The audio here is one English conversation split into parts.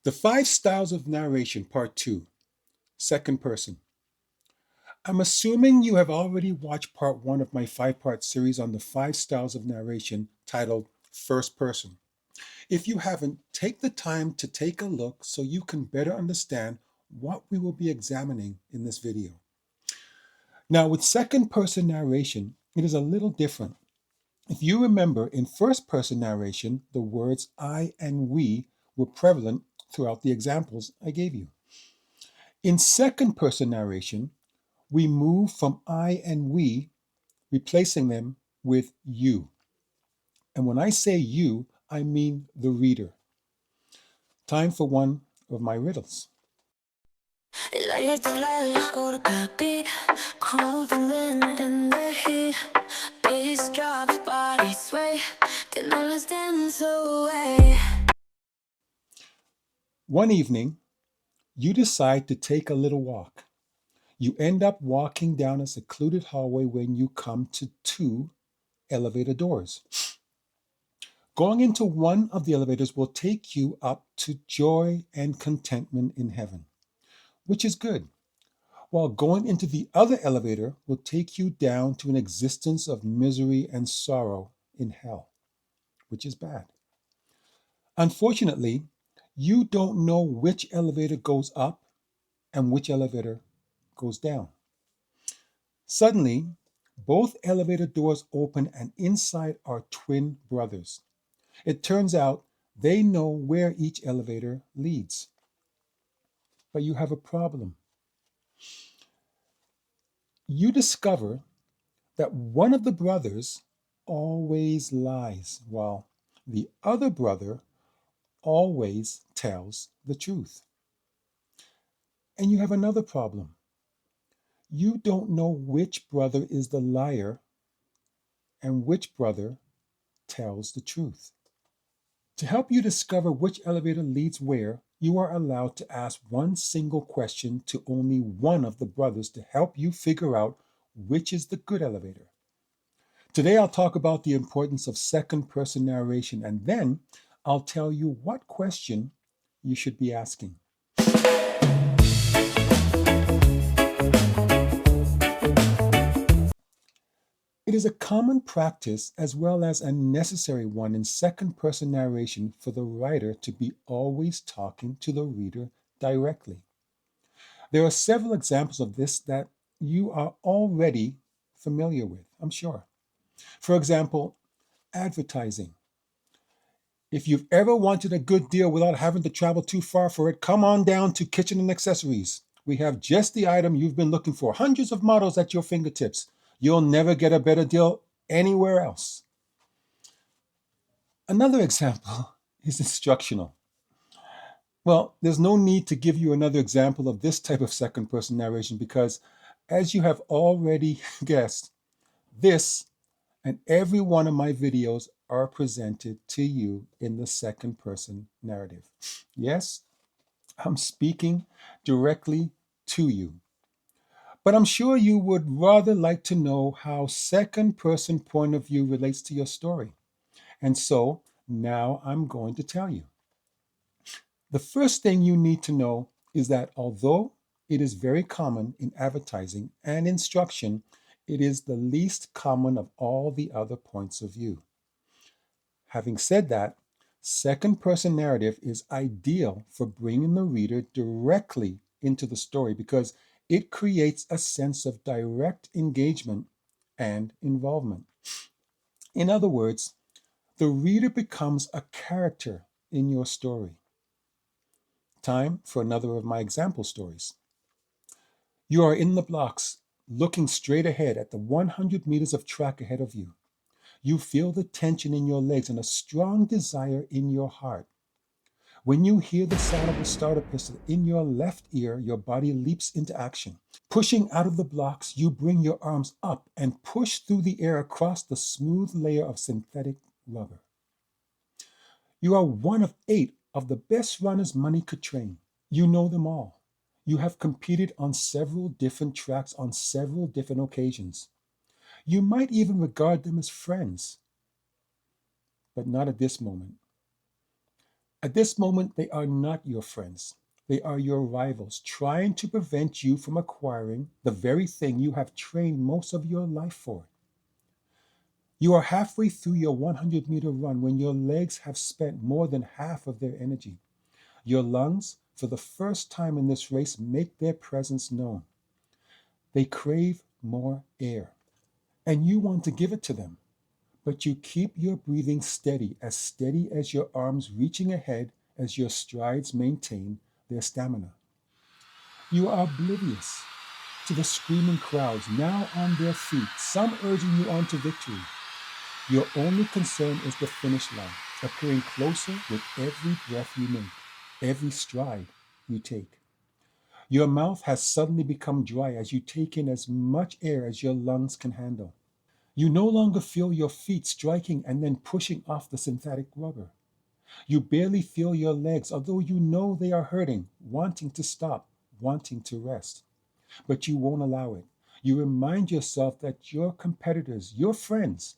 The Five Styles of Narration, Part 2, Second Person. I'm assuming you have already watched Part 1 of my 5-part series on the 5 styles of narration titled First Person. If you haven't, take the time to take a look so you can better understand what we will be examining in this video. Now, with second person narration, it is a little different. If you remember, in first person narration, the words I and we were prevalent throughout the examples I gave you. In second person narration, we move from I and we, replacing them with you. And when I say you, I mean the reader. Time for one of my riddles. Like the flash, go to copy, cold the wind and the heat. Bass drops, body sway, can all dance away. One evening, you decide to take a little walk. You end up walking down a secluded hallway when you come to 2 elevator doors. Going into one of the elevators will take you up to joy and contentment in heaven, which is good, while going into the other elevator will take you down to an existence of misery and sorrow in hell, which is bad. Unfortunately, you don't know which elevator goes up and which elevator goes down. Suddenly, both elevator doors open and inside are twin brothers. It turns out they know where each elevator leads. But you have a problem. You discover that one of the brothers always lies, while the other brother always tells the truth. And you have another problem. You don't know which brother is the liar and which brother tells the truth. To help you discover which elevator leads where, you are allowed to ask one single question to only one of the brothers to help you figure out which is the good elevator. Today, I'll talk about the importance of second person narration, and then I'll tell you what question you should be asking. It is a common practice as well as a necessary one in second person narration for the writer to be always talking to the reader directly. There are several examples of this that you are already familiar with, I'm sure. For example, advertising. If you've ever wanted a good deal without having to travel too far for it, come on down to Kitchen and Accessories. We have just the item you've been looking for, hundreds of models at your fingertips. You'll never get a better deal anywhere else. Another example is instructional. Well, there's no need to give you another example of this type of second person narration because, as you have already guessed, this and every one of my videos are presented to you in the second person narrative. Yes, I'm speaking directly to you. But I'm sure you would rather like to know how second person point of view relates to your story. And so now I'm going to tell you. The first thing you need to know is that although it is very common in advertising and instruction, it is the least common of all the other points of view. Having said that, second person narrative is ideal for bringing the reader directly into the story because it creates a sense of direct engagement and involvement. In other words, the reader becomes a character in your story. Time for another of my example stories. You are in the blocks, looking straight ahead at the 100 meters of track ahead of you. You feel the tension in your legs and a strong desire in your heart. When you hear the sound of the starter pistol in your left ear, your body leaps into action. Pushing out of the blocks, you bring your arms up and push through the air across the smooth layer of synthetic rubber. You are one of 8 of the best runners money could train. You know them all. You have competed on several different tracks on several different occasions. You might even regard them as friends, but not at this moment. At this moment, they are not your friends. They are your rivals, trying to prevent you from acquiring the very thing you have trained most of your life for. You are halfway through your 100-meter run when your legs have spent more than half of their energy. Your lungs, for the first time in this race, make their presence known. They crave more air, and you want to give it to them. But you keep your breathing steady as your arms reaching ahead as your strides maintain their stamina. You are oblivious to the screaming crowds now on their feet, some urging you on to victory. Your only concern is the finish line, appearing closer with every breath you make, every stride you take. Your mouth has suddenly become dry as you take in as much air as your lungs can handle. You no longer feel your feet striking and then pushing off the synthetic rubber. You barely feel your legs, although you know they are hurting, wanting to stop, wanting to rest. But you won't allow it. You remind yourself that your competitors, your friends,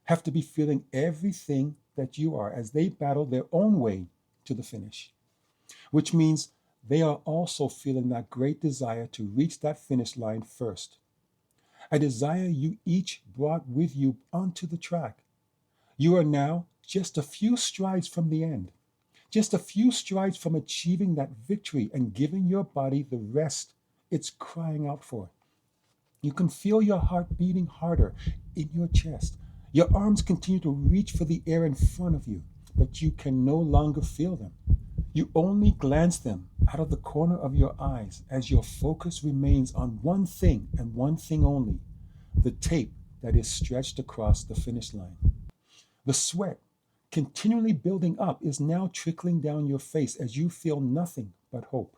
have to be feeling everything that you are as they battle their own way to the finish, which means they are also feeling that great desire to reach that finish line first, a desire you each brought with you onto the track. You are now just a few strides from the end, just a few strides from achieving that victory and giving your body the rest it's crying out for. You can feel your heart beating harder in your chest. Your arms continue to reach for the air in front of you, but you can no longer feel them. You only glance them out of the corner of your eyes as your focus remains on one thing and one thing only: the tape that is stretched across the finish line. The sweat, continually building up, is now trickling down your face as you feel nothing but hope.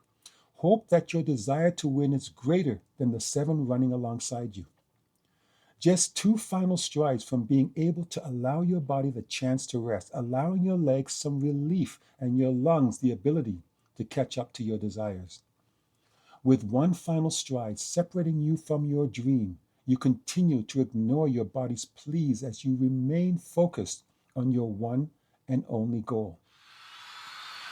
Hope that your desire to win is greater than the seven running alongside you. Just two final strides from being able to allow your body the chance to rest, allowing your legs some relief and your lungs the ability to catch up to your desires. With one final stride separating you from your dream, you continue to ignore your body's pleas as you remain focused on your one and only goal.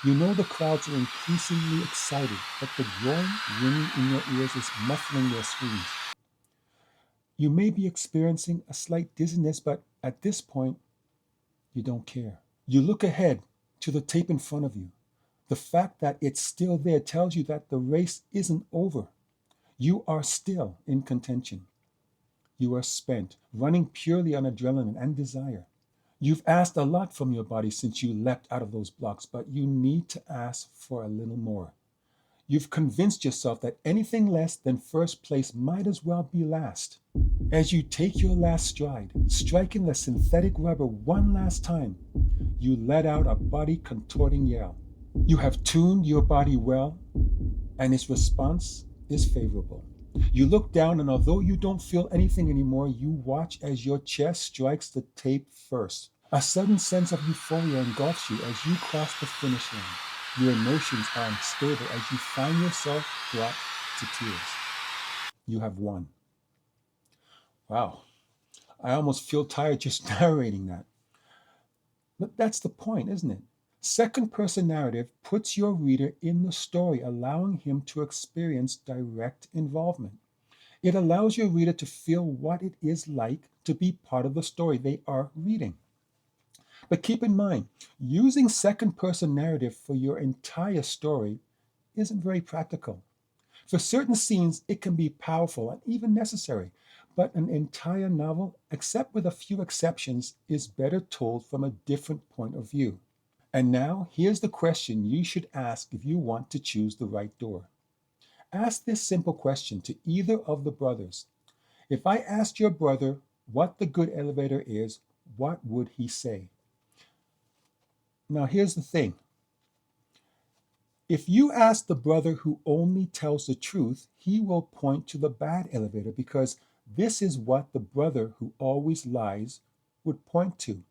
You know the crowds are increasingly excited, but the growing ringing in your ears is muffling their screams. You may be experiencing a slight dizziness, but at this point, you don't care. You look ahead to the tape in front of you. The fact that it's still there tells you that the race isn't over. You are still in contention. You are spent, running purely on adrenaline and desire. You've asked a lot from your body since you leapt out of those blocks, but you need to ask for a little more. You've convinced yourself that anything less than first place might as well be last. As you take your last stride, striking the synthetic rubber one last time, you let out a body contorting yell. You have tuned your body well, and its response is favorable. You look down, and although you don't feel anything anymore, you watch as your chest strikes the tape first. A sudden sense of euphoria engulfs you as you cross the finish line. Your emotions are unstable as you find yourself brought to tears. You have won. Wow, I almost feel tired just narrating that. But that's the point, isn't it? Second person narrative puts your reader in the story, allowing him to experience direct involvement. It allows your reader to feel what it is like to be part of the story they are reading. But keep in mind, using second person narrative for your entire story isn't very practical. For certain scenes, it can be powerful and even necessary, but an entire novel, except with a few exceptions, is better told from a different point of view. And now, here's the question you should ask if you want to choose the right door. Ask this simple question to either of the brothers. If I asked your brother what the good elevator is, what would he say? Now, here's the thing. If you ask the brother who only tells the truth, he will point to the bad elevator because this is what the brother who always lies would point to.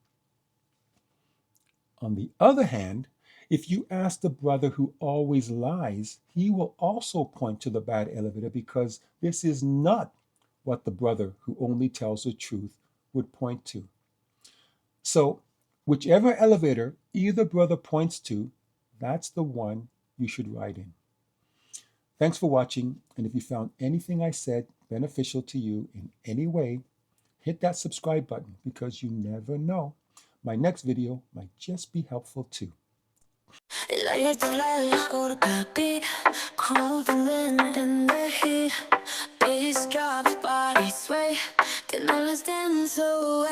On the other hand, if you ask the brother who always lies, he will also point to the bad elevator because this is not what the brother who only tells the truth would point to. So, whichever elevator either brother points to, that's the one you should ride in. Thanks for watching, and if you found anything I said beneficial to you in any way, hit that subscribe button because you never know. My next video might just be helpful too. Like the flash, go to copy, crawling in the heat. Bass drops, body sway, can understand so